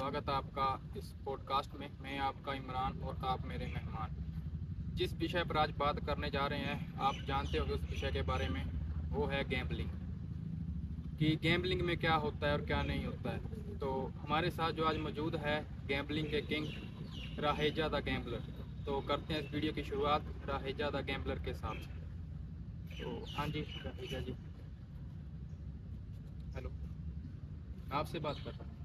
स्वागत है आपका इस पॉडकास्ट में। मैं आपका इमरान और आप मेरे मेहमान। जिस विषय पर आज बात करने जा रहे हैं आप जानते होंगे उस विषय के बारे में, वो है गैम्बलिंग। कि गैम्बलिंग में क्या होता है और क्या नहीं होता है। तो हमारे साथ जो आज मौजूद है गैम्बलिंग के किंग राहेजा द गैम्बलर। तो करते हैं इस वीडियो की शुरुआत राहेजा द गैम्बलर के साथ। तो हाँ जी राहेजा जी, हेलो, मैं आपसे बात कर रहा हूँ।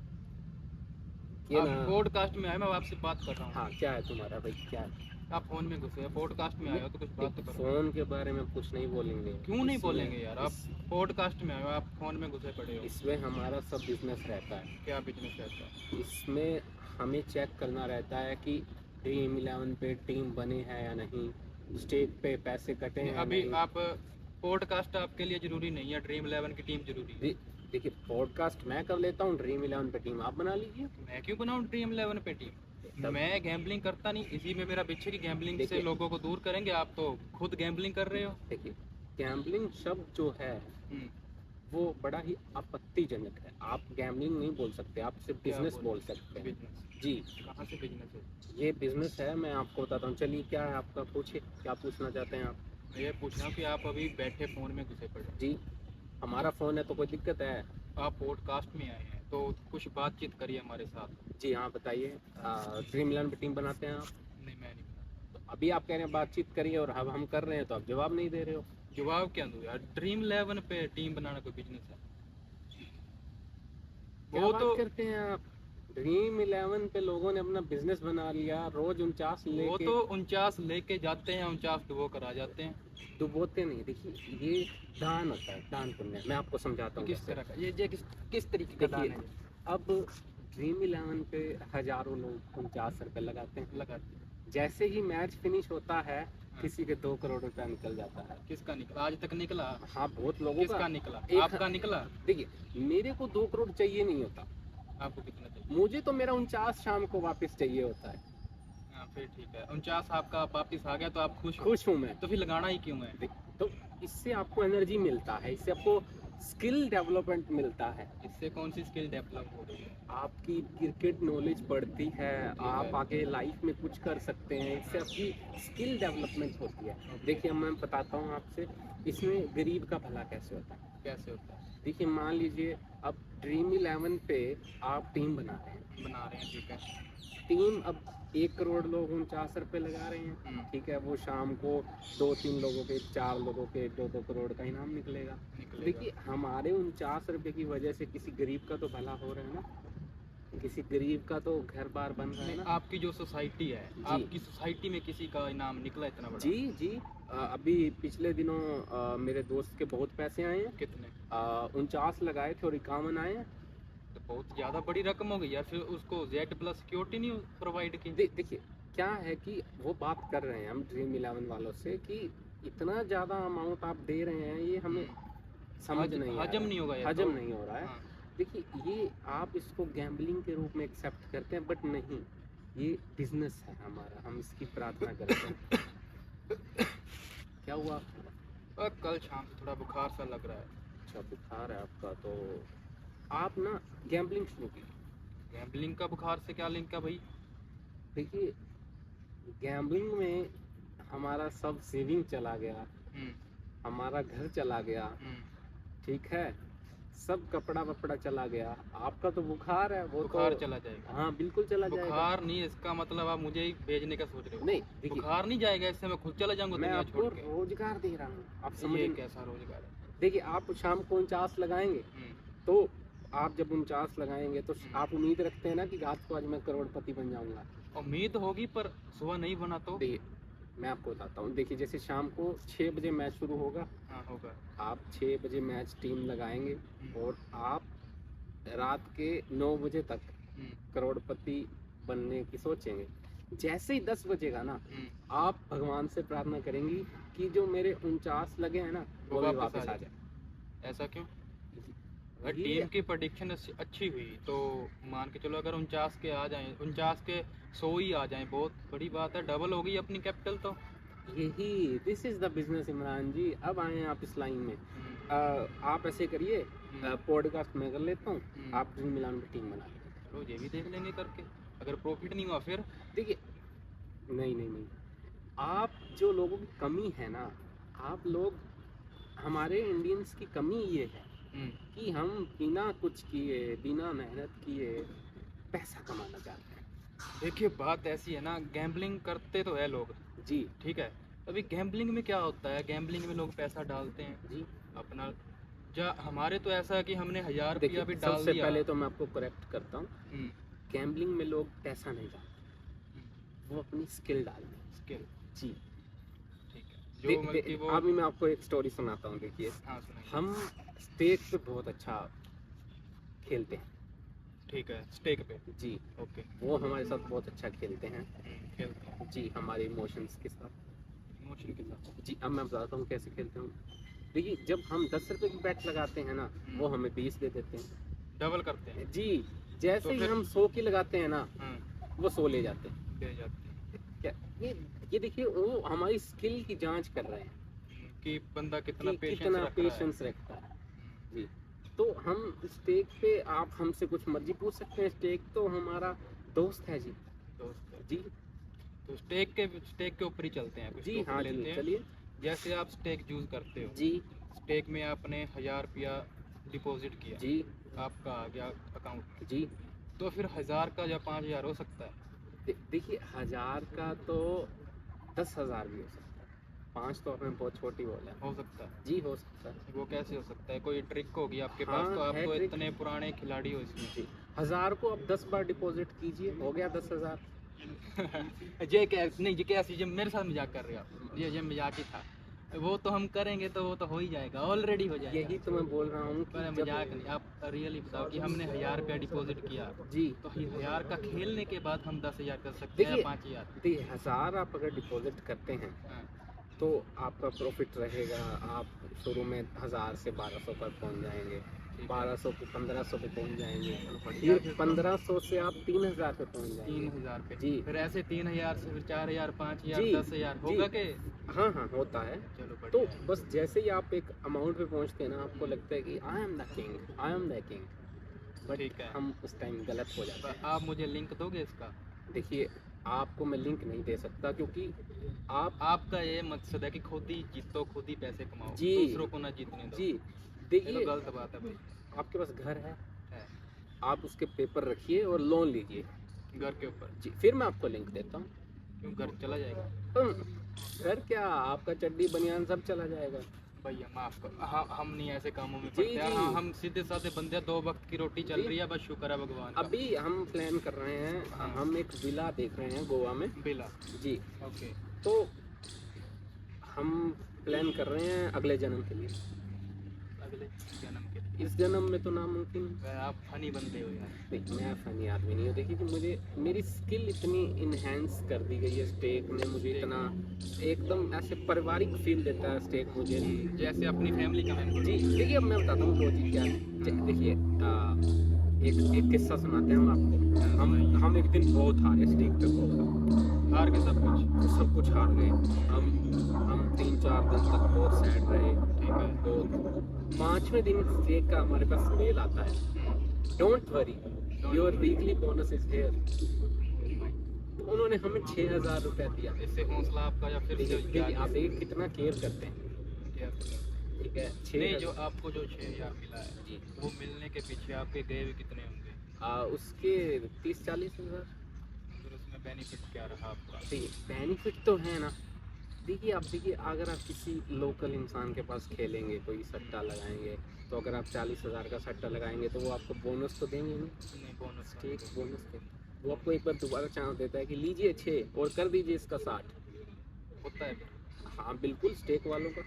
ये आप ना। पॉडकास्ट में आए, मैं आपसे बात कर रहा हूँ। हाँ, क्या है तुम्हारा भाई, क्या है? आप फोन में घुसे हैं, पॉडकास्ट में आए हो तो कुछ बात तो देख, करो। फोन के बारे में कुछ नहीं बोलेंगे। क्यों नहीं इसमें बोलेंगे यार, आप पॉडकास्ट में आए हो, आप फोन में घुसे पड़े हो। इसमें हमारा सब बिजनेस रहता है। क्या बिजनेस रहता है? इसमें हमें चेक करना रहता है कि ड्रीम 11 पे टीम बने हैं या नहीं, स्टेक पे पैसे कटे हैं या अभी नहीं। आप पॉडकास्ट आपके लिए जरूरी नहीं है, ड्रीम 11 की टीम जरूरी है। देखिए, पॉडकास्ट मैं कर लेता हूँ, ड्रीम 11 पे टीम आप बना लीजिए। मैं क्यों बनाऊँ ड्रीम 11 पे टीम? मैं गैम्बलिंग करता नहीं, इसी में मेरा पीछे की गैम्बलिंग से देखिए, लोगों को दूर करेंगे। आप तो खुद गैम्बलिंग कर रहे हो। देखिए, गैम्बलिंग शब्द जो है हम्म, वो बड़ा ही आपत्तिजनक है। आप गैम्बलिंग नहीं बोल सकते, आप सिर्फ क्या बिजनेस बोल सकते हैं। बिजनेस? जी, कहाँ से बिजनेस है? ये बिजनेस है, मैं आपको बताता हूँ। चलिए, क्या है आपका, पूछिए क्या पूछना चाहते हैं आप। मैं ये पूछ रहा हूँ कि आप अभी बैठे फोन में घुसे पड़े हो। जी, हमारा फ़ोन है तो कोई दिक्कत है? आप पॉडकास्ट में आए हैं तो कुछ बातचीत करिए हमारे साथ। जी हाँ, बताइए। ड्रीम 11 पे टीम बनाते हैं आप? नहीं, मैं नहीं बना। तो अभी आप कह रहे हैं बातचीत करिए, और अब हम कर रहे हैं तो आप जवाब नहीं दे रहे हो। जवाब क्या दूँ यार, ड्रीम 11 पे टीम बनाना कोई बिजनेस है? क्या वो बात तो करते हैं आप? ड्रीम 11 पे लोगों ने अपना बिजनेस बना लिया, रोज 49 वो लेके। तो 49 लेके जाते हैं, 49 डुबो कर आ जाते हैं। डुबोते नहीं, देखिए ये दान होता है, दान पुण्य। मैं आपको समझाता हूँ किस कैसे। तरह का ये किस तरीके का दान देखिए, है? अब ड्रीम 11 पे हजारों लोग 49 रुपये लगाते हैं। लगाते हैं। जैसे ही मैच फिनिश होता है, हाँ। किसी के 2 करोड़ रुपया निकल जाता है। किसका निकला आज तक निकला? हाँ, बहुत लोगों किसका का। निकला? एक आपका निकला? देखिए, मेरे को 2 करोड़ चाहिए नहीं होता। आपको कितना चाहिए? मुझे तो मेरा 49 शाम को वापस चाहिए होता है। हाँ फिर ठीक है, 49 आपका वापिस आ गया तो आप खुश हो? खुश हूँ मैं। तो फिर लगाना ही क्यों है? तो इससे आपको एनर्जी मिलता है, इससे आपको स्किल डेवलपमेंट मिलता है। इससे कौन सी स्किल डेवलप हो रही है? आपकी क्रिकेट नॉलेज बढ़ती है, आप आगे लाइफ में कुछ कर सकते हैं, इससे आपकी स्किल डेवलपमेंट होती है। देखिए, मैं बताता हूँ आपसे, इसमें गरीब का भला कैसे होता है। कैसे होता है? देखिए, मान लीजिए अब ड्रीम 11 पे आप टीम बना रहे हैं। बना रहे हैं, ठीक है। टीम, अब 1 करोड़ लोग 49 रुपये लगा रहे हैं, ठीक है। वो शाम को 2-3 लोगों के, 4 लोगों के 2-2 करोड़ का इनाम निकलेगा। देखिए, हमारे 49 रुपये की वजह से किसी गरीब का तो भला हो रहा है ना, किसी गरीब का तो घर बार बन रहा है ना। आपकी जो सोसाइटी है, आपकी सोसाइटी में किसी का इनाम निकला इतना बड़ा? जी जी, अभी पिछले दिनों मेरे दोस्त के बहुत पैसे आए हैं। कितने? 49 लगाए थे और 51 आए हैं। तो बहुत ज़्यादा बड़ी रकम हो गई यार। फिर उसको जेड प्लस सिक्योरिटी नहीं प्रोवाइड की? देखिए, क्या है कि वो बात कर रहे हैं हम ड्रीम 11 वालों से कि इतना ज़्यादा अमाउंट आप दे रहे हैं, ये हमें समझ नहीं आ हजम रहा, नहीं होगा यार, हजम तो नहीं हो रहा है। हाँ। देखिए, ये आप इसको गैम्बलिंग के रूप में एक्सेप्ट करते हैं, बट नहीं, ये बिजनेस है हमारा, हम इसकी प्रार्थना करते हैं। क्या हुआ? कल शाम से थोड़ा बुखार सा लग रहा है। अच्छा, बुखार है आपका, तो आप ना गैम्बलिंग शुरू कीजिए। गैम्बलिंग का बुखार से क्या लिंक है भाई? देखिए, गैम्बलिंग में हमारा सब सेविंग चला गया, हमारा घर चला गया, ठीक है, सब कपड़ा वपड़ा चला गया। आपका तो बुखार है, वो बुखार तो चला जाएगा? हाँ, बिल्कुल चला जाएगा। बुखार नहीं, इसका मतलब आप मुझे ही भेजने का सोच रहे हो? नहीं, देखिए, बुखार नहीं जाएगा इससे, मैं खुद चला जाऊंगा मैं दुनिया आपको छोड़ के। रोजगार दे रहा हूँ, आप समझ। ये कैसा रोजगार है? देखिए, आप शाम को 49 लगाएंगे, तो आप जब 49 लगाएंगे तो आप उम्मीद रखते हैं ना कि रात को आज मैं करोड़पति बन जाऊंगा। उम्मीद होगी, पर सुबह नहीं बना तो? देखिए, मैं आपको बताता हूँ। देखिए, जैसे शाम को 6 बजे मैच शुरू होगा। हाँ होगा। आप 6 बजे मैच टीम लगाएंगे और आप रात के 9 बजे तक करोड़पति बनने की सोचेंगे। जैसे ही 10 बजेगा ना, आप भगवान से प्रार्थना करेंगी कि जो मेरे 49 लगे हैं ना, वो भी वापस आ जाए। ऐसा क्यों? अगर टीम की प्रेडिक्शन अच्छी हुई तो मान के चलो, अगर 49 के आ जाएं, 49 के 100 ही आ जाएं, बहुत बड़ी बात है, डबल हो गई अपनी कैपिटल तो। यही, this is the business Imran ji. अब आए हैं आप इस लाइन में। आप ऐसे करिए, पॉडकास्ट में कर लेता हूँ, आप ड्रीम 11 की टीम बना लीजिए। चलो ये भी देख लेंगे करके, अगर प्रॉफिट नहीं हुआ फिर। देखिए, नहीं नहीं नहीं, आप जो लोगों की कमी है ना, आप लोग, हमारे इंडियंस की कमी ये है कि हम बिना कुछ किए, बिना मेहनत किए पैसा कमाना चाहते हैं। देखिए बात ऐसी है ना, गैम्बलिंग करते तो है लोग, जी ठीक है। अभी गैम्बलिंग में क्या होता है, गैम्बलिंग में लोग पैसा डालते हैं जी। अपना, हमारे तो ऐसा है कि हमने 1000 देखिए, रुपया भी डाल सबसे दिया। पहले तो मैं आपको करेक्ट करता हूँ, गैम्बलिंग में लोग पैसा नहीं डालते, वो अपनी स्किल डालते हैं। स्किल, जी, ठीक है। जो मतलब कि वो, अभी मैं आपको एक स्टोरी सुनाता हूँ। देखिए, हाँ सुनाइए। हम स्टेज पे बहुत अच्छा खेलते हैं, ठीक है, स्टेक पे, जी, ओके। वो हमारे साथ बहुत अच्छा खेलते हैं, खेलते हैं जी, हमारे इमोशंस के साथ। इमोशन के साथ। जी, अब मैं बताता हूँ कैसे खेलते हैं। देखिए, जब हम 10 रुपए की बैट लगाते हैं ना, वो हमें 20 दे देते हैं, डबल करते हैं। जी। जैसे तो ही फिर हम 100 की लगाते हैं ना, वो 100 ले जाते हैं। दे जाते हैं क्या ये देखिए, वो हमारी स्किल की जांच कर रहे हैं कि बंदा कितना कि पेशेंस कितना रख रहा है। पेशेंस रखता है, जी। तो हम स्टेक पे, आप हमसे कुछ मर्जी पूछ सकते हैं, स्टेक तो हमारा दोस्त है, जी, दोस्त है। जी, तो स्टेक के ऊपर ही चलते हैं, कुछ जी, टॉपिक हाँ लेते जी, हैं। चलिए, जैसे आप स्टेक यूज करते हो, जी, स्टेक में आपने 1000 रुपया डिपॉजिट किया, जी, आपका आ गया अकाउंट में, जी। तो फिर 1000 का या 5000 हो सकता है। देखिए, 1000 का तो 10,000 भी हो सकता है, 5 तो हमें बहुत छोटी बोल है, हो सकता है। जी, हो सकता है। वो कैसे हो सकता है, कोई ट्रिक होगी आपके हाँ, पास, तो आप है तो ट्रिक, इतने पुराने खिलाड़ी हो इसमें। जी। 1000 को आप 10 बार डिपॉजिट कीजिए, हो गया 10,000। ये क्या नहीं, ये कैसी, ये मेरे साथ मजाक कर रहे हो आप, ये मजाक ही था। वो तो हम करेंगे तो वो तो हो ही जाएगा, ऑलरेडी हो जाएगा। यही तो मैं बोल रहा हूँ कि पर जब, मजाक नहीं, आप रियली बताओ कि हमने 1000 रुपया डिपॉजिट किया, जी, तो 1000 का खेलने के बाद हम 10,000 कर सकते हैं देखिए, या 5,000। देखिए, 1000 आप अगर डिपॉजिट करते हैं हाँ, तो आपका प्रॉफिट रहेगा, आप शुरू में 1000 से 1200 पर पहुंच जाएंगे, ठीक है। 1200 पे 1500 पे पहुंच जाएंगे, बढ़िया, फिर 1500 से आप 3000 पे पहुंच जाएंगे, 3000 पे, जी, फिर ऐसे 3000 से फिर 4000, 5000, जी, 10,000 जी, होगा के। हाँ हाँ, होता है। चलो तो बढ़िया है। बस जैसे ही आप एक अमाउंट पे पहुंचते हैं ना, आपको लगता है कि I am the king, I am the king, but ठीक है। हम उस टाइम गलत हो जाते हैं। आप मुझे लिंक दोगे इसका? देखिए, आपको मैं लिंक नहीं दे सकता, क्योंकि आपका ये मकसद है कि खुद ही जीतो, खुद ही पैसे कमाओ, जी, दूसरों को ना जीतने दो। जी, ये तो देखिए, गलत बात है भाई। आपके पास घर है, है, आप उसके पेपर रखिए और लोन लीजिए, घर के ऊपर। जी, फिर मैं आपको लिंक देता हूँ। क्यों, घर चला जाएगा? घर क्या, आपका चड्डी बनियान सब चला जाएगा। भैया माफ करो, हम नहीं ऐसे कामों में जी, पड़ते यार। जी। हाँ, हम सीधे साधे बंदे हैं, 2 वक्त की रोटी चल जी। रही है, बस शुक्र है भगवान का। अभी हम प्लान कर रहे हैं, हाँ। हम एक विला देख रहे हैं गोवा में, बिला, जी, ओके। तो हम प्लान कर रहे हैं अगले जन्म के लिए, अगले जन्म के लिए? इस जन्म में तो नामुमकिन है। वह आप फनी बंदे हो यार। नहीं, मैं फनी आदमी नहीं हूँ। देखिए कि मुझे मेरी स्किल इतनी इन्हेंस कर दी गई है स्टेक ने, मुझे इतना एकदम ऐसे पारिवारिक फील देता है स्टेक मुझे, जैसे अपनी फैमिली का मेंबर। जी। देखिए, अब मैं बताता हूँ वो चीज़ क्या है। देखिए, एक किस्सा सुनाते हैं हम आपको। हम एक दिन बहुत हारे स्टेक पे, बहुत हार के सब कुछ। हार गए। हम 3-4 दिन तक बहुत सैड रहे, ठीक है। तो 5वें दिन स्टेक का हमारे पास मेल आता है, don't worry, your weekly bonus is here. तो उन्होंने हमें 6,000 रुपया दिया। इससे हौसला आपका या फिर से देखिए, आप देखिए कितना केयर करते हैं, ठीक है। नहीं, जो आपको जो 6,000 मिला है, जी, वो मिलने के पीछे आपके गए भी कितने होंगे? उसके 30-40 हज़ार। फिर उसमें बेनिफिट क्या रहा आपका? बेनिफिट तो है ना। देखिए, आप देखिए, अगर आप किसी लोकल इंसान के पास खेलेंगे, कोई सट्टा लगाएंगे, तो अगर आप 40,000 का सट्टा लगाएंगे तो वो आपको बोनस तो देंगे नहीं, नहीं, बोनस स्टेक बोनस देंगे। वो आपको एक बार दोबारा चांस देता है कि लीजिए 6 और कर दीजिए इसका 60। होता है। हाँ, बिल्कुल, स्टेक वालों का।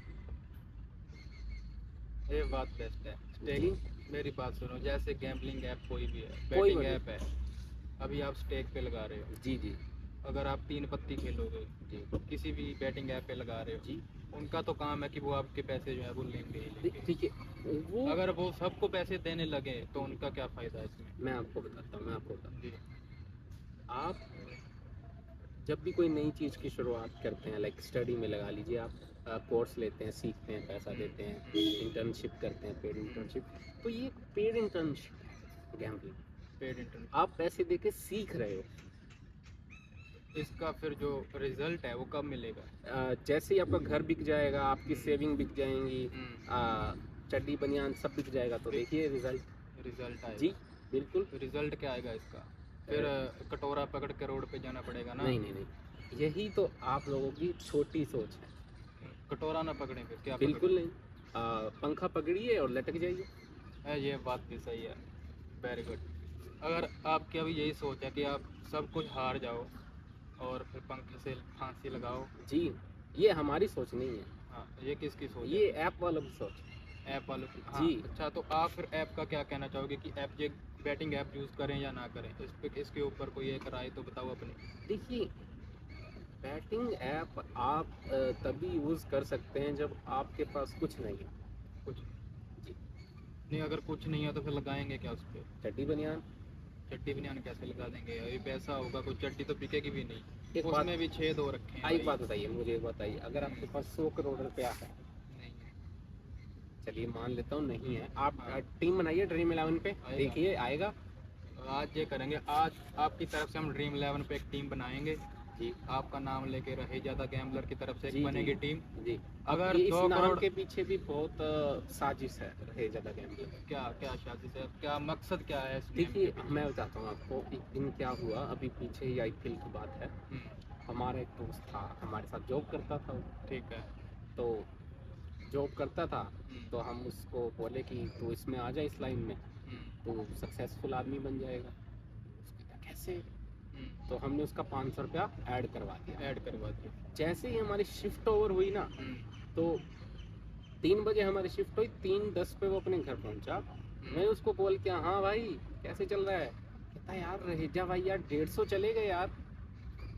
ये बात बेस्ट है। जी। स्टेक, मेरी बात सुनो, जैसे गैम्बलिंग ऐप कोई भी है, कोई बैटिंग भी। ऐप है, अभी आप स्टेक पे लगा रहे हो, जी, जी, अगर आप 3 पत्ती खेलोगे, जी, किसी भी बैटिंग ऐप पे लगा रहे हो, जी। उनका तो काम है कि वो आपके पैसे जो है वो लेंगे ही लेंगे। देखिए, वो, अगर वो सबको पैसे देने लगे तो उनका क्या फायदा है इसमें? मैं आपको बताता हूँ। जी। आप जब भी कोई नई चीज़ की शुरुआत करते हैं, लाइक स्टडी में लगा लीजिए, आप कोर्स लेते हैं, सीखते हैं, पैसा देते हैं, इंटर्नशिप करते हैं, पेड इंटर्नशिप, तो ये पेड इंटर्नशिप है गैम्बलिंग। Paid intern. आप पैसे देके सीख रहे हो। इसका फिर जो रिजल्ट है वो कब मिलेगा? जैसे ही आपका घर बिक जाएगा, आपकी सेविंग बिक जाएंगी, हम्म। चड्डी बनियान सब बिक जाएगा, तो देखिए रिजल्ट। रिजल्ट आएगा। जी बिल्कुल। रिजल्ट क्या आएगा इसका? फिर कटोरा पकड़ के रोड पे जाना पड़ेगा ना? नहीं नहीं नहीं, यही तो आप लोगों की छोटी सोच है। कटोरा ना पकड़े फिर क्या? बिल्कुल नहीं, पंखा पकड़िए और लटक जाइए। ये बात भी सही है। Very good. अगर आपकी अभी यही सोच है कि आप सब कुछ हार जाओ और फिर पंखे से फांसी लगाओ। जी, ये हमारी सोच नहीं है। हाँ, ये किसकी सोच ये है? ऐप वालों की सोच। ऐप वालों की। हाँ, जी। अच्छा, तो आप फिर ऐप का क्या कहना चाहोगे कि ऐप ये बैटिंग ऐप यूज़ करें या ना करें? इस पे इसके ऊपर कोई एक राय तो बताओ अपनी। देखिए, बैटिंग ऐप आप तभी यूज़ कर सकते हैं जब आपके पास कुछ नहीं है। कुछ जी। नहीं, अगर कुछ नहीं है तो फिर लगाएंगे क्या उस पर? चड्डी बनियान। चड्डी बनियान कैसे लगा देंगे? अभी पैसा होगा, कोई चड्डी तो बिकेगी भी नहीं। एक उसमें बात, भी छेद हो रखे हैं। एक बात बताइए मुझे, एक बताइए, अगर आपके पास 100 करोड़ रुपया है, नहीं है। चलिए मान लेता हूँ नहीं है, आप हाँ। टीम बनाइए ड्रीम 11 पे, आएगा। देखिए आएगा। आज ये करेंगे, आज आपकी तरफ से हम ड्रीम 11 पे एक टीम बनाएंगे। जी। आपका नाम लेके रहे ज़्यादा गैम्बलर की तरफ से जी, एक बनेगी जी। टीम। जी। अगर इस 2 नाम करोड़ के पीछे भी बहुत साजिश है, रहे ज़्यादा गैम्बलर। क्या क्या शादी से क्या मकसद क्या है इस name देखिए, के पीछे? मैं बताता हूँ आपको, एक दिन क्या हुआ, अभी पीछे ही IPL की बात है। हमारा एक दोस्त था, हमारे साथ जॉब करता था वो। ठीक है। तो जॉब करता था, तो हम उसको बोले कि तू इसमें आ जा, इस लाइन में, तो सक्सेसफुल आदमी बन जाएगा। उसने कहा कैसे? तो हमने उसका 500 रुपया ऐड करवा दिया। ऐड करवा दिया। जैसे ही हमारी शिफ्ट ओवर हुई ना, तो 3 बजे हमारी शिफ्ट हुई, 3:10 पे वो अपने घर पहुंचा। मैं उसको बोल के, हाँ भाई कैसे चल रहा है? कहता यार रहेजा भाई यार 150 चले गए यार।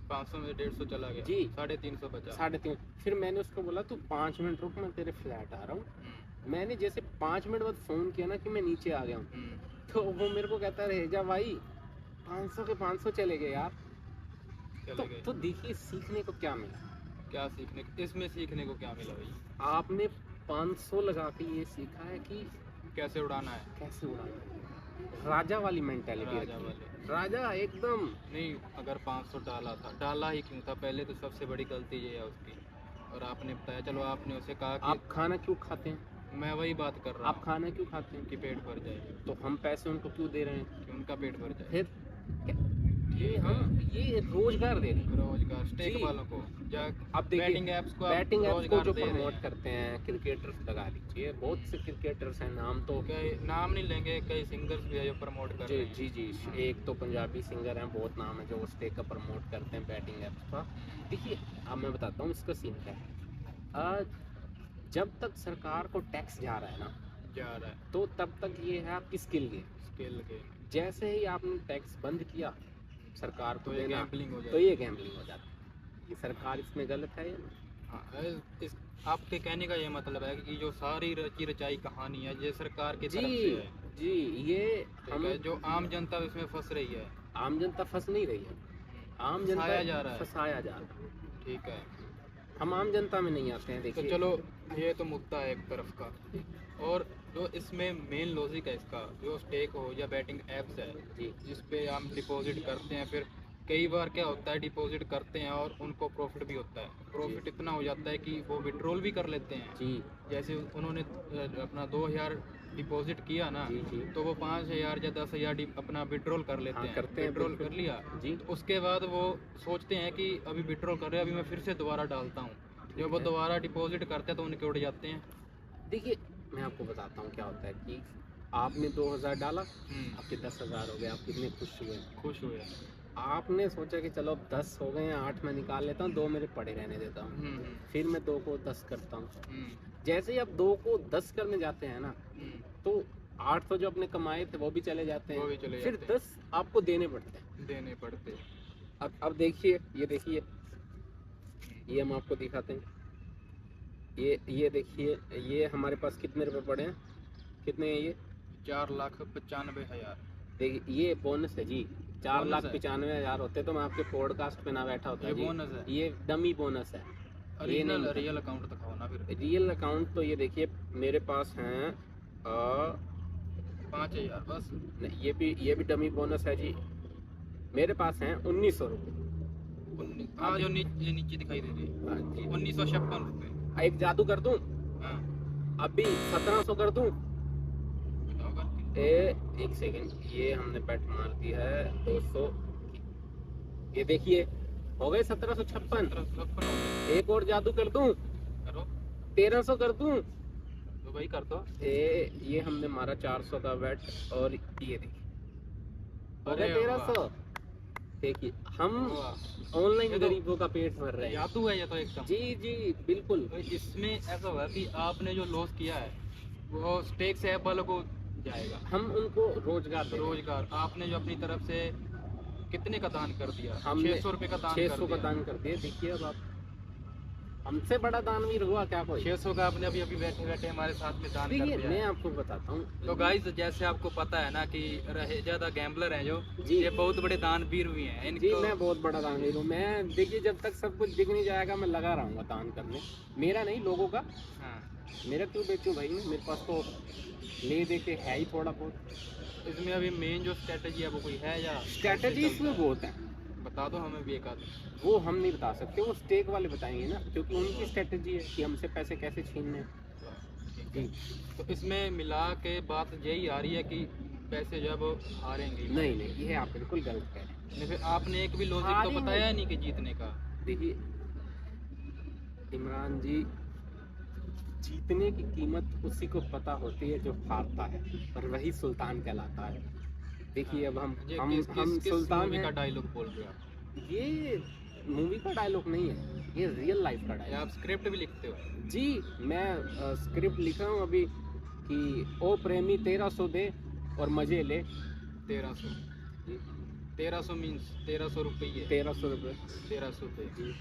500 में 150 चला गया जी। 350 बचा। 3.5। फिर मैंने उसको बोला तू 5 मिनट रुक, मैं तेरे फ्लैट आ रहा हूँ। मैंने जैसे 5 मिनट बाद फ़ोन किया ना कि मैं नीचे आ गया हूँ, तो वो मेरे को कहता है रहेजा भाई 500 के 500 चले गए यार। तो देखिए सीखने को क्या मिला? क्या सीखने, इसमें सीखने को क्या मिला भाई? आपने 500 लगा के ये सीखा है कि कैसे उड़ाना है। कैसे उड़ाना है। राजा वाली मेंटेलिटी राजा रखी है। वाले। राजा एकदम। नहीं, अगर 500 डाला था, डाला ही क्यों था? पहले तो सबसे बड़ी गलती ये है उसकी। और आपने बताया, चलो आपने उसे कहा कि आप खाना क्यों खाते हैं? मैं वही बात कर रहा आप हूँ खाना क्यों खाते हैं? कि पेट भर जाए। तो हम पैसे उनको क्यों दे रहे हैं? कि उनका पेट भर जाए। फिर ये हम ये रोजगार दे रहे हैं। रोजगार स्टेक जी। वालों को अब देखिए, बैटिंग ऐप्स को आप बैटिंग ऐप्स को रोजगार जो दे रहे प्रमोट हैं। करते हैं, क्रिकेटर्स लगा लीजिए, बहुत से क्रिकेटर्स हैं, नाम तो कई नाम नहीं लेंगे, कई सिंगर्स भी है जो प्रमोट कर जी रहे हैं। जी जी, एक तो पंजाबी सिंगर हैं, बहुत नाम है, जो स्टेक का प्रमोट करते हैं बैटिंग ऐप्स का। देखिए, अब मैं बताता हूँ इसका सीन क्या है। जब तक सरकार को टैक्स जा रहा है ना, जा रहा है तो तब तक ये है आपकी स्किल गेम। Skill game. जैसे ही आपने टैक्स बंद किया सरकार को तो ये देना, गैम्बलिंग हो तो जाएगी। ये गैम्बलिंग हो जाती है। ये सरकार इसमें गलत है या नहीं? हाँ, इस आपके कहने का ये मतलब है कि जो सारी रची रचाई कहानी है ये सरकार की तरफ जी से है। जी, ये ठीक हम है, जो आम जनता इसमें फंस रही है। आम जनता फंस नहीं रही है, आम जनता फंसाया जा रहा है। फंसाया जा रहा है। ठीक है, हम आम जनता में नहीं आते हैं। तो देखिए चलो ये तो मुद्दा है एक तरफ का। और जो इसमें मेन लॉजिक है इसका, जो स्टेक हो या बैटिंग एप्स है जी जिस पे हम डिपॉजिट करते हैं, फिर कई बार क्या होता है डिपॉजिट करते हैं और उनको प्रॉफिट भी होता है। प्रॉफिट इतना हो जाता है कि वो विड्रॉल भी कर लेते हैं। जी जैसे उन्होंने अपना 2000 डिपॉजिट किया ना, जी जी तो वो 5000 या 10,000 अपना विड्रॉल कर लेते हाँ, हैं। करते हैं, विड्रॉल बिल्कुल। कर लिया, जी तो उसके बाद वो सोचते हैं कि अभी विड्रॉल कर रहे हैं, अभी मैं फिर से दोबारा डालता हूँ। जब वो है। दोबारा डिपॉजिट करते हैं तो उनके उड़ जाते हैं। देखिए, मैं आपको बताता हूँ क्या होता है कि आपने 2000 डाला, आपके 10,000 हो गए, आप कितने खुश हुए। खुश हुए। आपने सोचा कि चलो अब 10 हो गए हैं, 8 मैं निकाल लेता हूँ, 2 मेरे पड़े रहने देता हूँ, फिर मैं 2 को 10 करता हूँ। जैसे ही आप 2 को 10 करने जाते हैं ना, तो 8 तो जो अपने कमाए थे वो भी चले जाते वो भी हैं, चले फिर जाते हैं। 10 आपको देने पड़ते हैं। देने पड़ते। अब देखिए, ये देखिए, ये हम आपको दिखाते हैं। ये देखिए, ये हमारे पास कितने रुपए पड़े हैं, कितने हैं ये? 4,95,000। देखिए, ये बोनस है जी। बोनस है। 4,95,000 होते तो मैं आपके पॉडकास्ट पे ना बैठा होता ये जी। बोनस है। ये डमी बोनस है। ओरिजिनल रियल अकाउंट दिखाओ ना फिर। रियल अकाउंट तो ये देखिए, मेरे पास हैं 5,000 बस। नहीं, ये भी डमी बोनस है जी। मेरे पास हैं 1900 रुपये। हाँ, जो ये नीचे दिखाई दे रही है 1956 रुपये। एक जादू कर दूं, हाँ, अभी 1700 कर दूं। होगा। एक सेकंड, ये हमने बेट मार दी है 200। ये देखिए हो गए 1756। 1756 एक और जादू कर दूं, करो 1300 कर दूं। तो भाई कर दो। ये हमने मारा 400 का बेट, और ये देखिए हो अरे गए 1300। देखिए हम ऑनलाइन ये तो गरीबों का पेट भर रहे हैं। जादू है ये तो एकदम। जी जी बिल्कुल। तो इसमें ऐसा हुआ कि आपने जो लॉस किया है वो स्टेक्स ऐप वालों को जाएगा। हम उनको रोजगार दे रहे हैं। रोजगार आपने जो अपनी तरफ से कितने का दान कर दिया? हमने 600 रुपये का दान 600 कर का दान कर दिया। देखिए अब आप, हमसे बड़ा दानवीर हुआ क्या कोई? 600 का आपने अभी अभी बैठे बैठे हमारे साथ में दान कर देखिए दिया मैं है। आपको बताता हूँ। तो गाइस, जैसे आपको पता है ना कि रहे ज्यादा गैम्बलर हैं जो, जी। ये बहुत बड़े दानवीर भी हैं जी इनको। मैं बहुत बड़ा दानवीर हूँ। मैं देखिए जब तक सब कुछ दिख नहीं जाएगा मैं लगा रहूँगा दान करने। मेरा नहीं, लोगों का। हाँ, मेरा क्यों बेचूं भाई मैं? मेरे पास तो ले दे के है ही थोड़ा बहुत। इसमें अभी मेन जो स्ट्रेटजी है वो कोई है या स्ट्रैटेजी इसमें बहुत है, बता दो हमें भी एक आध। वो हम नहीं बता सकते, वो स्टेक वाले बताएंगे ना, क्योंकि उनकी स्ट्रेटजी है कि हमसे पैसे कैसे छीनने हैं। जी तो इसमें मिला के बात यही आ रही है कि पैसे जो है वो हारेंगे ही। नहीं नहीं, ये आप बिल्कुल गलत कह रहे हैं। नहीं, फिर आपने एक भी लॉजिक तो हारेंगे। बताया नहीं कि जीतने का। देखिए इमरान जी, जीतने की कीमत उसी को पता होती है जो हारता है, और वही सुल्तान कहलाता है। देखिए अब हम किस सुल्तान मूवी का हैं। डायलॉग बोल रहे हो आप? ये मूवी का डायलॉग नहीं है, ये रियल लाइफ का या डायलॉग। आप स्क्रिप्ट भी लिखते हो? जी मैं स्क्रिप्ट लिखा हूँ अभी कि ओ प्रेमी 1300 दे और मजे ले। 1300 जी 1300 मीन्स 1300 रुपये। 1300 रुपये। 1300 रुपये। जी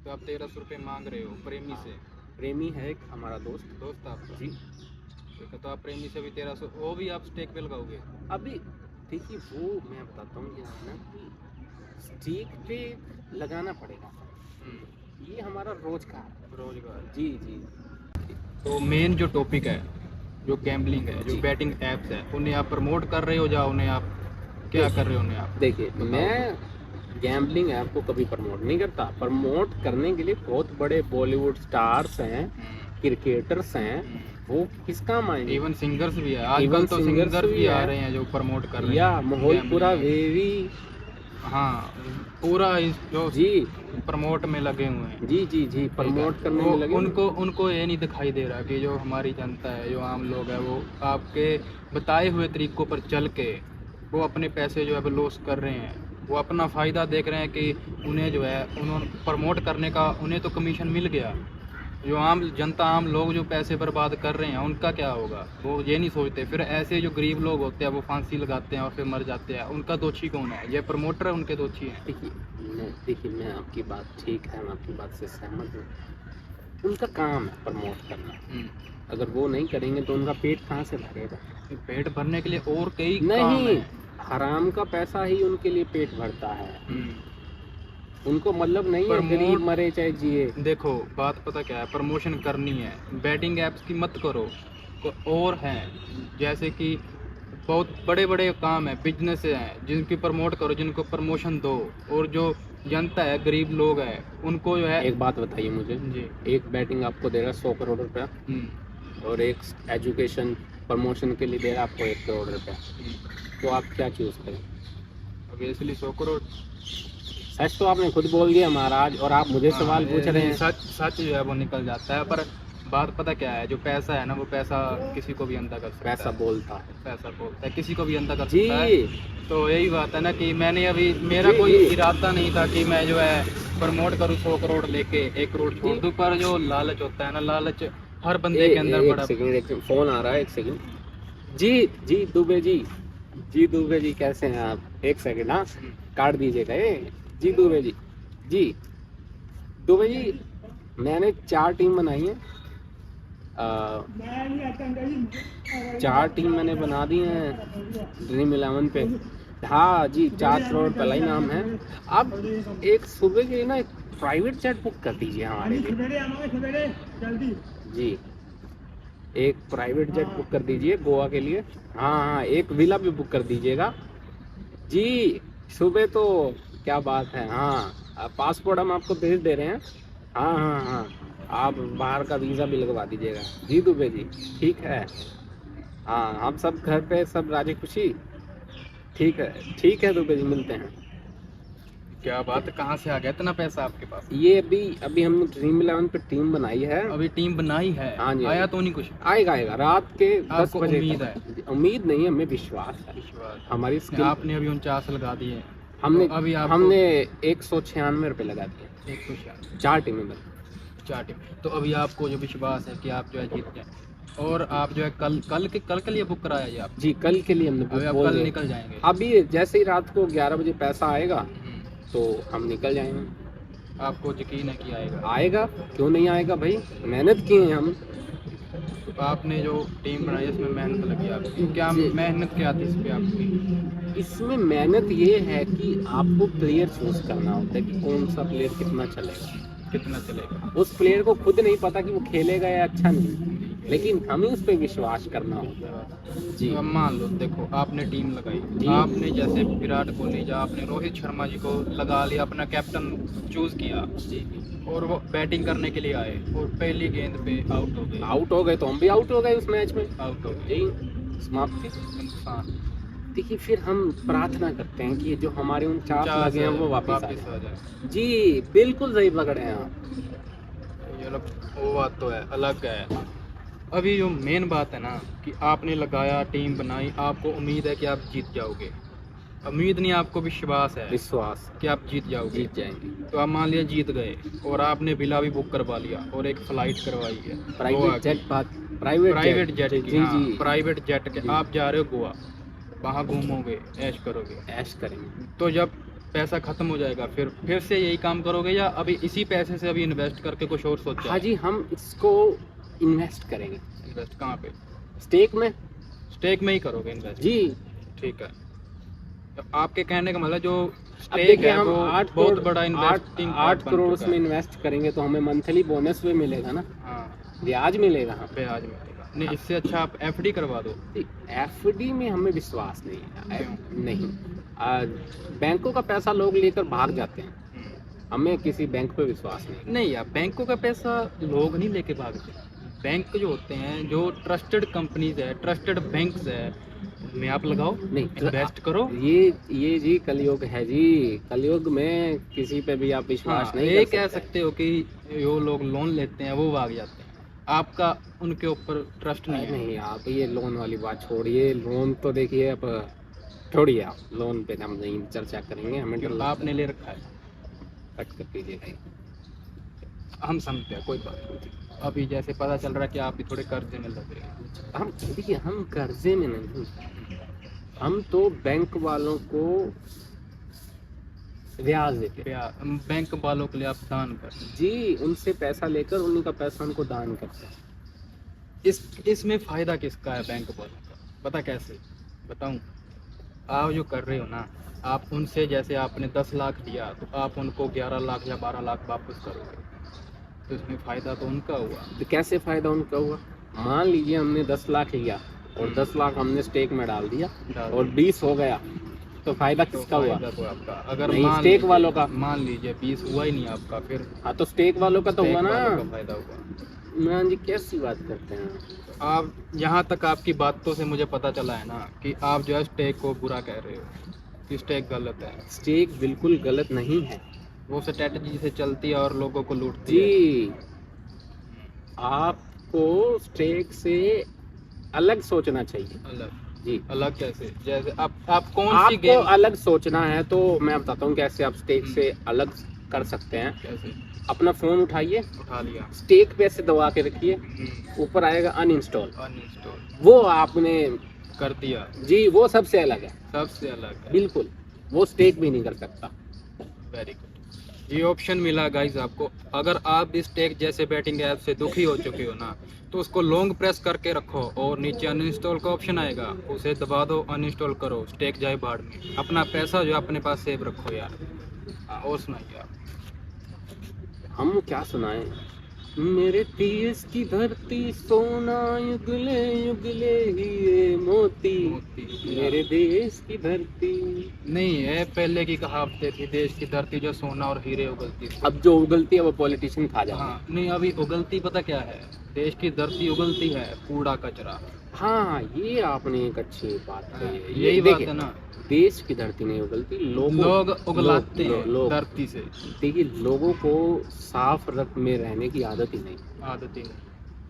तो आप 1300 रुपये मांग रहे हो प्रेमी से? प्रेमी है एक हमारा दोस्त। दोस्त आपका? जी ठीक है, तो आप प्रेमी से भी 1300, वो भी आप स्टेक पे लगाओगे? अभी देखिए वो मैं बताता हूँ, ये है ना कि स्टीक पे लगाना पड़ेगा। ये हमारा रोजगार। रोजगार। जी जी। तो मेन जो टॉपिक है, जो गैम्बलिंग है, जो जी। बैटिंग एप्स है, उन्हें आप प्रमोट कर रहे हो या उन्हें आप क्या कर रहे हो उन्हें आप? देखिए मैं गैम्बलिंग ऐप को कभी प्रमोट नहीं करता। प्रमोट करने के लिए बहुत बड़े बॉलीवुड स्टार्स हैं, क्रिकेटर्स हैं, वो किस काम आएंगे? इवन सिंगर्स भी है आजकल, Even तो singers सिंगर भी भी आ है। रहे हैं जो प्रमोट कर रहे या हैं माहौल पूरा gambling में। वेरी। हाँ, पूरा जो जी प्रमोट में लगे हुए हैं। जी जी जी प्रमोट करने वो में लगे। उनको ये नहीं दिखाई दे रहा कि जो हमारी जनता है, जो आम लोग है, वो आपके बताए हुए तरीकों पर चल के वो अपने पैसे जो है वो लॉस कर रहे हैं। वो अपना फ़ायदा देख रहे हैं कि उन्हें जो है उन्होंने प्रमोट करने का उन्हें तो कमीशन मिल गया, जो आम जनता आम लोग जो पैसे बर्बाद कर रहे हैं उनका क्या होगा, वो ये नहीं सोचते। फिर ऐसे जो गरीब लोग होते हैं वो फांसी लगाते हैं और फिर मर जाते हैं। उनका दोषी कौन है? ये प्रमोटर है, उनके दोषी हैं। देखिए मैं आपकी बात ठीक है, मैं आपकी बात से सहमत हूँ। उनका काम है प्रमोट करना। अगर वो नहीं करेंगे तो उनका पेट कहाँ से भरेगा? पेट भरने के लिए और कई काम नहीं, हैं। हराम का पैसा ही उनके लिए पेट भरता है। उनको मतलब नहीं है प्रमोट- गरीब मरे चाहे जिए। देखो बात पता क्या है, प्रमोशन करनी है, बैटिंग एप्स की मत करो। और हैं जैसे कि बहुत बड़े बड़े काम है, बिजनेस हैं, जिनकी प्रमोट करो, जिनको प्रमोशन दो। और जो जनता है, गरीब लोग हैं, उनको जो है एक बात बताइए मुझे, जी। एक बैटिंग आपको दे रहा है 100 करोड़ रुपया, और एक एजुकेशन प्रमोशन के लिए दे रहा है आपको 1 करोड़ रुपया, तो आप क्या चूज करें? ऑब्वियसली 100 करोड़। सच तो आपने खुद बोल दिया महाराज, और आप मुझे सवाल पूछ रहे हैं। सच जो है वो निकल जाता है। पर बात पता क्या है, जो पैसा है ना, वो पैसा किसी को भी अंधा कर सकता पैसा है। बोलता है। पैसा बोलता है, किसी को भी अंधा कर जी सकता है। तो यही बात है ना कि मैंने अभी, मेरा जी, कोई जी। इरादा नहीं था कि मैं जो है प्रमोट करूँ 100 करोड़ लेके 1 करोड़ छोड़ जी। दूँ। पर जो लालच होता है ना, लालच हर बंदे के अंदर बड़ा। एक सेकंड फोन आ रहा है, एक सेकंड। जी दुबे जी दुबे जी कैसे हैं आप? एक सेकंड, हाँ काट दीजिएगा ये। जी दुबे जी दुबे जी, मैंने 4 टीम बनाई है। 4 टीम मैंने बना दी हैं ड्रीम 11 पे। हाँ जी, 4 करोड़ पहला ही नाम है। अब एक सुबह के लिए ना एक प्राइवेट जेट बुक कर दीजिए हमारे लिए। जी एक प्राइवेट जेट बुक कर दीजिए गोवा के लिए। हाँ हाँ, एक विला भी बुक कर दीजिएगा जी। सुबह तो क्या बात है। हाँ, पासपोर्ट हम आपको भेज दे रहे हैं। हाँ हाँ हाँ, आप बाहर का वीज़ा भी लगवा दीजिएगा जी दुबे जी। ठीक है। हाँ, हम सब घर पे सब राजी खुशी। ठीक है दुबे जी, मिलते हैं। क्या बात है, कहाँ से आ गया इतना पैसा आपके पास? ये अभी अभी हमने ड्रीम 11 पे टीम बनाई है। अभी टीम बनाई है? हाँ जी, आया तो नहीं कुछ? आएगा रात के 10 आपको बजे उम्मीद तक। है? उम्मीद नहीं, हमें विश्वास है। विश्वास। हमारी स्किल। आपने अभी 49 लगा दिए। हमने तो अभी हमने 196 रुपये लगा दिए। 100 4 टीमें बनी। 4 टीम। तो अभी आपको जो विश्वास है कि आप जो है जीत जाए, और आप जो है कल के लिए बुक कराया ये आप? जी, कल के लिए हमने अभी आप बोल कल दिया। निकल जाएंगे? अभी जैसे ही रात को 11 बजे पैसा आएगा हम्म। तो हम निकल जाएंगे। आपको यकीन है कि आएगा? आएगा, क्यों नहीं आएगा भाई, मेहनत किए हैं हम। तो आपने जो टीम बनाई इसमें मेहनत लगी आपकी, क्या जी। मेहनत क्या थी इस पे आपकी? इसमें मेहनत ये है कि आपको प्लेयर चूज करना होता है कि कौन सा प्लेयर कितना चलेगा। उस प्लेयर को खुद नहीं पता कि वो खेलेगा या अच्छा नहीं, लेकिन हमें उस पर विश्वास करना होता है जी। तो अब मान लो, देखो आपने टीम लगाई, आपने जैसे विराट कोहली या आपने रोहित शर्मा जी को लगा लिया, अपना कैप्टन चूज किया जी, और वो बैटिंग करने के लिए आए और पहली गेंद पे आउट हो गए तो हम भी आउट हो गए उस मैच में। आउट हो गए जी, समाप्ति। नुकसान। देखिए, फिर हम प्रार्थना करते हैं कि जो हमारे 49 लगे हैं वो वापस आ जाए। जी, बिल्कुल सही पकड़े हैं आप। ये लोग, वो बात तो है, अलग है। अभी जो मेन बात है ना कि आपने लगाया, टीम बनाई, आपको उम्मीद है कि आप जीत जाओगे। उम्मीद नहीं, आपको विश्वास है कि आप जीत जाएंगे। तो आप मान लिया जीत गए, और आपने विला भी बुक करवा लिया और एक फ्लाइट करवाई है प्राइवेट जेट प्राइवेट जेट के आप जा रहे हो गोवा, वहाँ घूमोगे, ऐश करेंगे। तो जब पैसा खत्म हो जाएगा फिर से यही काम करोगे, या अभी इसी पैसे से अभी इन्वेस्ट करके कुछ और सोचा? हाँ जी, हम इसको इन्वेस्ट करेंगे। इन्वेस्ट कहाँ पे? स्टेक में ही करोगे इन्वेस्ट जी। ठीक है। तो आपके कहने का मतलब जो स्टेक है हम वो 8 बहुत बड़ा इन्वेस्टिंग 8 करोड़ उसमें इन्वेस्ट करेंगे तो हमें मंथली बोनस भी मिलेगा ना। हाँ, ब्याज मिलेगा। ब्याज मिलेगा। नहीं, इससे अच्छा आप एफडी करवा दो। एफडी में हमें विश्वास नहीं है। नहीं, बैंकों का पैसा लोग लेकर भाग जाते हैं, हमें किसी बैंक पे विश्वास नहीं यार, बैंकों का पैसा लोग नहीं लेके भागते। बैंक जो होते हैं, जो ट्रस्टेड कंपनीज है, ट्रस्टेड बैंक्स है, में आप लगाओ, नहीं इन्वेस्ट करो। ये जी कलयुग है जी। कलयुग में किसी पे भी आप विश्वास नहीं कह सकते हो कि जो लोग लोन लेते हैं वो भाग जाते हैं, आपका उनके ऊपर ट्रस्ट नहीं है। नहीं, आप ये लोन वाली बात छोड़िए। लोन तो देखिए, अब छोड़िए, आप लोन पे हम नहीं चर्चा करेंगे। हमें तो आपने ले रखा है, कट कर दीजिए, हम समझते हैं, कोई बात नहीं। अभी जैसे पता चल रहा है कि आप भी थोड़े कर्जे में लग रहे हैं। हम देखिए, हम कर्जे में नहीं, हम तो बैंक वालों को ब्याज देते हैं। बैंक वालों के लिए आप दान करते हैं जी, उनसे पैसा लेकर उन्हीं का पैसा उनको दान करते हैं। इसमें फायदा किसका है बैंक वालों का? पता कैसे बताऊं? आप जो कर रहे हो ना, आप उनसे जैसे आपने 10 लाख दिया तो आप उनको 11 लाख या 12 लाख वापस करोगे, तो इसमें फ़ायदा तो उनका हुआ। तो कैसे फ़ायदा उनका हुआ? मान लीजिए हमने 10 लाख लिया और 10 लाख हमने स्टेक में डाल दिया और 20 हो गया, तो फायदा किसका हुआ? तो आपका। अगर स्टेक वालों का मान लीजिए 20 हुआ ही नहीं आपका, फिर हाँ, तो स्टेक वालों का तो हुआ ना। फायदा हुआ। मान जी, कैसी बात करते हैं आप? यहाँ तक आपकी बातों से मुझे पता चला है ना कि आप जो है स्टेक को बुरा कह रहे हो, कि स्टेक गलत है। स्टेक बिल्कुल गलत नहीं है, वो स्ट्रेटजी से चलती है और लोगों को लूटती है जी। आपको स्टेक से अलग सोचना चाहिए। अलग जी, अलग कैसे? जैसे आप कौन सी आपको गेम अलग सोचना है तो मैं बताता हूँ कैसे आप स्टेक से अलग कर सकते हैं। कैसे? अपना फोन उठाइए, उठा लिया, स्टेक पे ऐसे दबा के रखिए, ऊपर आएगा अनइंस्टॉल, वो आपने कर दिया जी। वो सबसे अलग है, सबसे अलग है, बिल्कुल। वो स्टेक भी नहीं कर सकता। वेरी गुड, ये ऑप्शन मिला गाइस आपको। अगर आप इस स्टेक जैसे बैटिंग ऐप से दुखी हो चुके हो ना, तो उसको लॉन्ग प्रेस करके रखो और नीचे अनइंस्टॉल का ऑप्शन आएगा, उसे दबा दो, अनइंस्टॉल करो, स्टेक जाए भाड़ में। अपना पैसा जो अपने पास सेव रखो यार। और सुनाइए आप। हम क्या सुनाएं? मेरे देश की धरती सोना युगले युगले ही मोती, मेरे देश की धरती। नहीं है, पहले की कहावतें थी, देश की धरती जो सोना और हीरे उगलती थी। अब जो उगलती है वो पॉलिटिशियन खा जाता है। हाँ, नहीं अभी उगलती पता क्या है, देश की धरती उगलती है कूड़ा कचरा। हाँ, ये आपने एक अच्छी बात कही है। यही बात देखिए, है ना, देश की धरती नहीं उगलती, लोग उगलाते हैं लोग धरती से। देखिए, लोगों को साफ रख में रहने की आदत ही नहीं। आदत ही नहीं,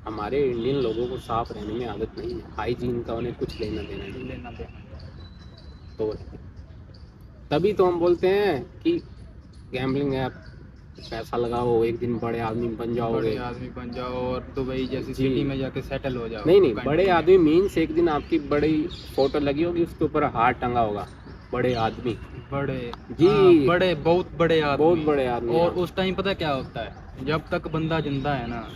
हमारे इंडियन लोगों को साफ रहने में आदत नहीं है, हाइजीन का उन्हें कुछ लेना देना नहीं। लेना देना। तो तभी तो हम बोलते हैं कि गैम्बलिंग ऐप, पैसा लगाओ, एक दिन बड़े आदमी बन जाओगे। बड़े आदमी बन जाओ और दुबई जैसी जी। सिटी में जाके सेटल हो जाओ। नहीं नहीं, कंट्री बड़े में। आदमी मीन्स एक दिन आपकी बड़ी फोटो लगी होगी, उसके ऊपर हार टंगा होगा, बड़े आदमी। बड़े जी। हाँ, बड़े बहुत बड़े आदमी। बहुत बड़े आदमी। और उस टाइम पता क्या होता है, जब तक बंदा जिंदा है ना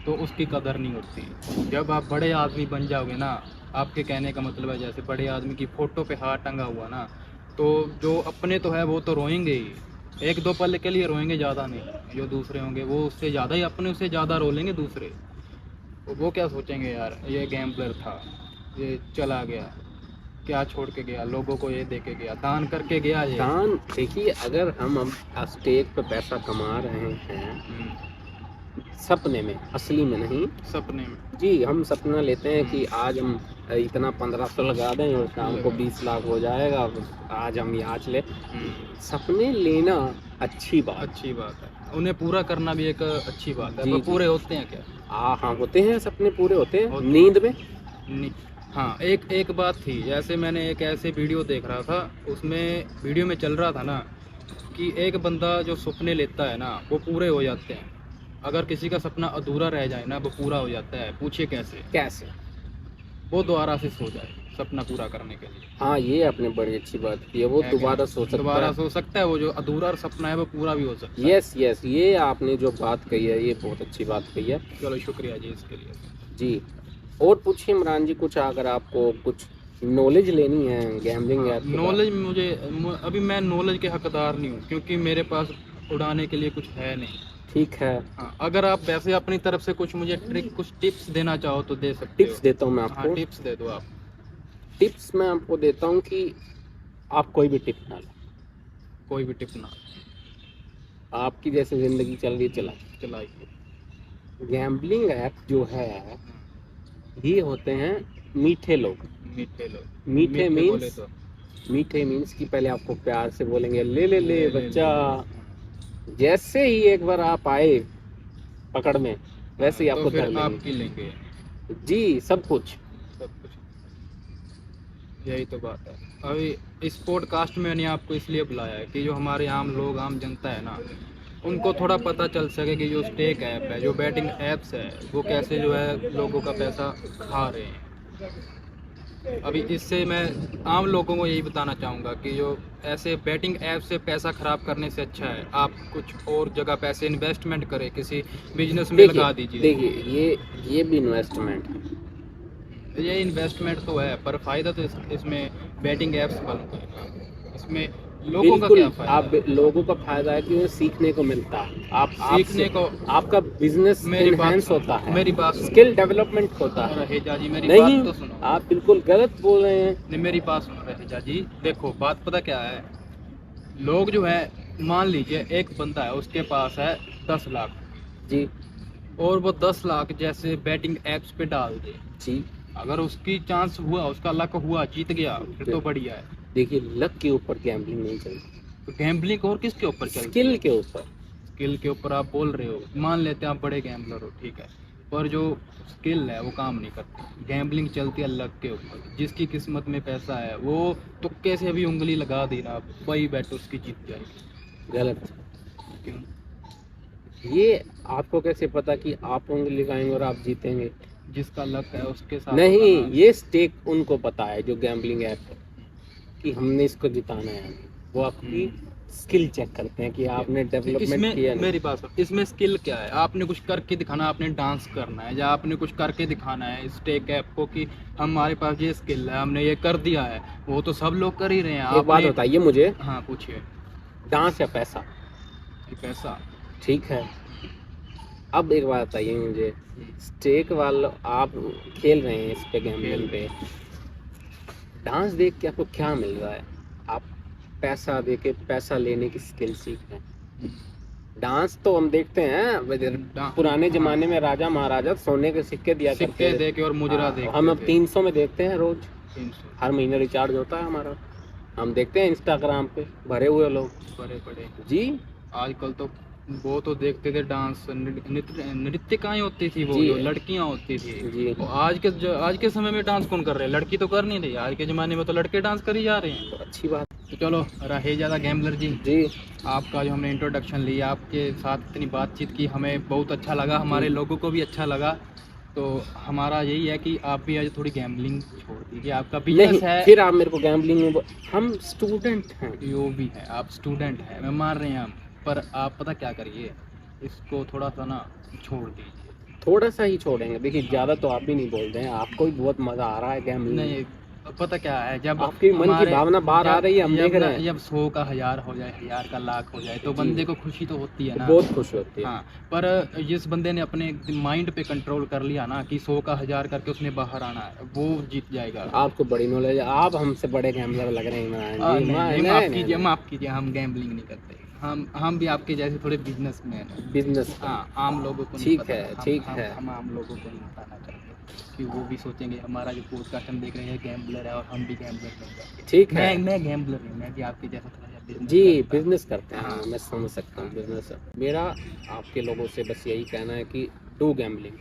तो उसकी कदर नहीं होती। जब आप बड़े आदमी बन जाओगे ना, आपके कहने का मतलब है जैसे बड़े आदमी की फोटो पे हाथ टंगा हुआ ना, तो जो अपने तो है वो तो रोएंगे ही, एक दो पल के लिए रोएंगे, ज़्यादा नहीं। जो दूसरे होंगे वो उससे ज़्यादा ही, अपने उससे ज़्यादा रो लेंगे दूसरे। तो वो क्या सोचेंगे, यार ये गैम्बलर था, ये चला गया, क्या छोड़ के गया, लोगों को ये दे के गया, दान करके गया ये। दान, देखिए, अगर हम स्टेज पे पैसा कमा रहे हैं सपने में, असली में नहीं, सपने में। जी, हम सपना लेते हैं कि आज हम इतना 1500 लगा दें और शाम को 20 लाख हो जाएगा, आज हम ये आज ले। सपने लेना अच्छी बात है, उन्हें पूरा करना भी एक अच्छी बात है। जी, वो जी। पूरे होते हैं क्या? हाँ, होते हैं, सपने पूरे होते हैं होते नींद में। हाँ, एक बात थी, जैसे मैंने एक ऐसे वीडियो देख रहा था, उसमें वीडियो में चल रहा था ना कि एक बंदा जो सपने लेता है ना वो पूरे हो जाते हैं, अगर किसी का सपना अधूरा रह जाए ना वो पूरा हो जाता है। पूछिए कैसे? कैसे? वो दोबारा से सो जाए सपना पूरा करने के लिए। हाँ, ये आपने बड़ी अच्छी बात की है, वो दोबारा सोच सकता दोबारा है। सो सकता है, वो जो अधूरा सपना है वो पूरा भी हो सकता है। यस यस, ये आपने जो बात कही है ये बहुत अच्छी बात कही है। चलो शुक्रिया जी इसके लिए। जी, और पूछिए इमरान जी कुछ, अगर आपको कुछ नॉलेज लेनी है गैम्बलिंग ऐप के नॉलेज अभी मैं नॉलेज के हकदार नहीं हूँ, क्योंकि मेरे पास उड़ाने के लिए कुछ है नहीं। ठीक है। हाँ, अगर आप वैसे अपनी तरफ से कुछ मुझे कुछ टिप्स देना चाहो तो दे सकते हो। टिप्स देता हूँ मैं आपको। हाँ, टिप्स दे दो आप। टिप्स मैं आपको देता हूँ कि आप कोई भी टिप ना लो, कोई भी टिप ना, आपकी जैसे ज़िंदगी चल रही है चलाइए। गैम्बलिंग ऐप जो है ये होते हैं मीठे लोग। मीठे लोग, मीठे बोले मीन्स, तो मीठे मीन्स कि पहले आपको प्यार से बोलेंगे ले ले ले बच्चा, जैसे ही एक बार आप आए पकड़ में वैसे ही तो आपको फिर धर आपकी लेंगे लेंगे। जी, सब कुछ। यही तो बात है। अभी इस पॉडकास्ट में मैंने आपको इसलिए बुलाया है कि जो हमारे आम लोग, आम जनता है ना, उनको थोड़ा पता चल सके कि जो स्टेक ऐप है, जो बैटिंग ऐप्स है, वो कैसे जो है लोगों का पैसा खा रहे हैं। अभी इससे मैं आम लोगों को यही बताना चाहूँगा कि जो ऐसे बैटिंग ऐप से पैसा ख़राब करने से अच्छा है आप कुछ और जगह पैसे इन्वेस्टमेंट करें, किसी बिजनेस में लगा दीजिए। देखिए, ये भी इन्वेस्टमेंट है। ये इन्वेस्टमेंट तो है, पर फ़ायदा तो इसमें बैटिंग ऐप्स वालों का है। इसमें लोगों का क्या फायदा? आप लोगों का फायदा है कि उन्हें सीखने को मिलता है, आप सीखने को, आपका बिजनेस एनहांस होता है, मेरी बात, स्किल डेवलपमेंट होता है। रहेजा जी मेरी नहीं, बात तो सुनो। आप बिल्कुल गलत बोल रहे हैं। नहीं, मेरी बात सुनो रहेजा जी। देखो बात पता क्या है, लोग जो है, मान लीजिए एक बंदा है उसके पास है 10 लाख जी, और वो 10 लाख जैसे बैटिंग ऐप्स पे डाल दे जी, अगर उसकी चांस हुआ, उसका लक हुआ, जीत गया, फिर तो बढ़िया है। देखिए, लक के ऊपर गैम्बलिंग नहीं चलती, तो गैम्बलिंग और किसके ऊपर चलती? स्किल के ऊपर। स्किल के ऊपर आप बोल रहे हो, मान लेते हैं आप बड़े गैम्बलर हो, ठीक है, पर जो स्किल है वो काम नहीं करती। गैम्बलिंग चलती है लक के ऊपर। जिसकी किस्मत में पैसा है वो तुक्के से भी उंगली लगा देना, वही बैट उसकी जीत जाएगी। गलत। क्यों? ये आपको कैसे पता कि आप उंगली लगाएंगे और आप जीतेंगे? जिसका लक है उसके साथ नहीं, होगा ना। ये स्टेक उनको पता है जो गैम्बलिंग ऐप है कि हमने इसको जिताना है। वो आपकी स्किल चेक करते हैं कि आपने डेवलपमेंट किया नहीं। मेरी बात, इसमें स्किल क्या है? आपने कुछ करके दिखाना, आपने डांस करना है, या आपने कुछ करके दिखाना है स्टेक ऐप को कि हमारे पास ये स्किल है, हमने ये कर दिया है। वो तो सब लोग कर ही रहे हैं। एक बात बताइए मुझे, हाँ पूछिए। डांस या पैसा? पैसा। ठीक है, अब एक बात बताइए मुझे, स्टेक वाले आप खेल रहे हैं इस पे गैम्बलिंग पे, डांस देख के आपको क्या मिल रहा है? आप पैसा दे के पैसा लेने की स्किल सीख रहे हैं। डांस तो हम देखते हैं पुराने जमाने में राजा महाराजा सोने के सिक्के दिया करते सिक्के थे। दे के और मुजरा हाँ, दे के हम अब 300 में देखते हैं रोज, 300 हर महीने रिचार्ज होता है हमारा, हम देखते हैं इंस्टाग्राम पे भरे हुए लोग। बड़े बड़े जी आजकल तो वो तो देखते थे डांस, नृत्यकाएं होती थी, वो जी। जो लड़कियां होती थी। जी और आज के समय में डांस कौन कर रहे हैं? लड़की तो कर नहीं रही, आज के ज़माने में तो लड़के डांस कर ही जा रहे हैं। तो अच्छी बात। तो चलो रहे ज़्यादा गैम्बलर जी, जी आपका जो हमने इंट्रोडक्शन लिया, आपके साथ इतनी बातचीत की, हमें बहुत अच्छा लगा, हमारे लोगों को भी अच्छा लगा। तो हमारा यही है कि आप भी आज थोड़ी गैम्बलिंग छोड़ दीजिए, आपका नहीं, बिजनेस है। फिर आप मेरे को गैम्बलिंग में हम स्टूडेंट हैं। जो भी है, आप स्टूडेंट हैं, मैं मान रहे हैं हम, पर आप पता क्या करिए, इसको थोड़ा सा ना छोड़ दीजिए। थोड़ा सा ही छोड़ेंगे, देखिए ज्यादा तो आप भी नहीं बोल रहे हैं, आपको भी बहुत मजा आ रहा है गैम्बलिंग में। नहीं, पता क्या है, जब आपकी मन की हमारे- भावना बाहर आ रही है, हम देख रहे हैं। जब 100 का 1000 हो जाए, 1000 का लाख हो जाए, तो जी। बंदे को खुशी तो होती है ना। बहुत खुश होती है। हाँ, पर जिस बंदे ने अपने माइंड पे कंट्रोल कर लिया ना कि 100 का 1000 करके उसने बाहर आना है, वो जीत जाएगा। आपको बड़ी नॉलेज है, आप हमसे बड़े गैम्बलर लग रहे हैं इमरान जी। नहीं, माफ कीजिए, हम गैम्बलिंग नहीं करते, हम भी आपके जैसे थोड़े बिजनेसमैन हैं। बिजनेस। हाँ, आम लोगों को नहीं ठीक पता, है, ठीक है। हम आम लोगों को नहीं बताना चाहते कि वो भी सोचेंगे हमारा जो पॉडकास्ट हम देख रहे हैं गैम्बलर है और हम भी गैम्बलर बन जाएंगे। ठीक है। मैं गैम्बलर नहीं, मैं भी आपके जैसा थोड़ा सा business जी करता हूँ। बिजनेस करते हैं, हाँ। मैं समझ सकता हूँ बिजनेस। मेरा आपके लोगों से बस यही कहना है कि डू गैम्बलिंग,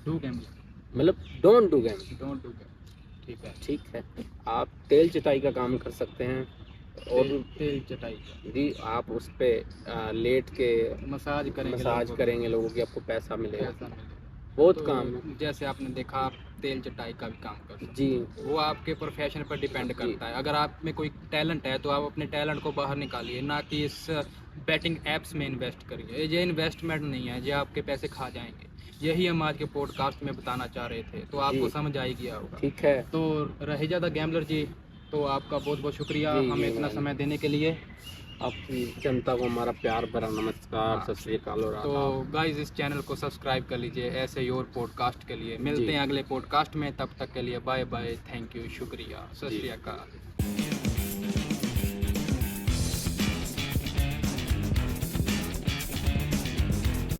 डू गैम्बलिंग, मतलब don't do gambling. Don't do gambling. ठीक है, ठीक है। आप तेल चटाई का काम कर सकते हैं, और तेल चटाई का जी आप उस पे लेट के मसाज करेंगे, मसाज लोगों को, करेंगे लोगों की, आपको पैसा मिलेगा। पैसा मिलेगा। बहुत तो काम है। जैसे आपने देखा, आप तेल चटाई का भी काम कर सकते जी हैं। वो आपके प्रोफेशन पर डिपेंड करता है। अगर आप में कोई टैलेंट है तो आप अपने टैलेंट को बाहर निकालिए, ना कि इस बैटिंग एप्स में इन्वेस्ट करिए। ये इन्वेस्टमेंट नहीं है, ये आपके पैसे खा जाएंगे। यही हम आज के पॉडकास्ट में बताना चाह रहे थे, तो आपको जी। समझ आई गया होगा। ठीक है। तो रहे ज़्यादा गैम्बलर जी, तो आपका बहुत बहुत शुक्रिया जी, हमें जी, इतना भाई। समय देने के लिए। आपकी जनता को हमारा प्यार भरा नमस्कार, हाँ। सत श्री अकाल और तो आदाब। गाइज इस चैनल को सब्सक्राइब कर लीजिए ऐसे ही और पॉडकास्ट के लिए। मिलते जी। हैं अगले पॉडकास्ट में, तब तक के लिए बाय बाय, थैंक यू, शुक्रिया, सत जी। श्री अकाल।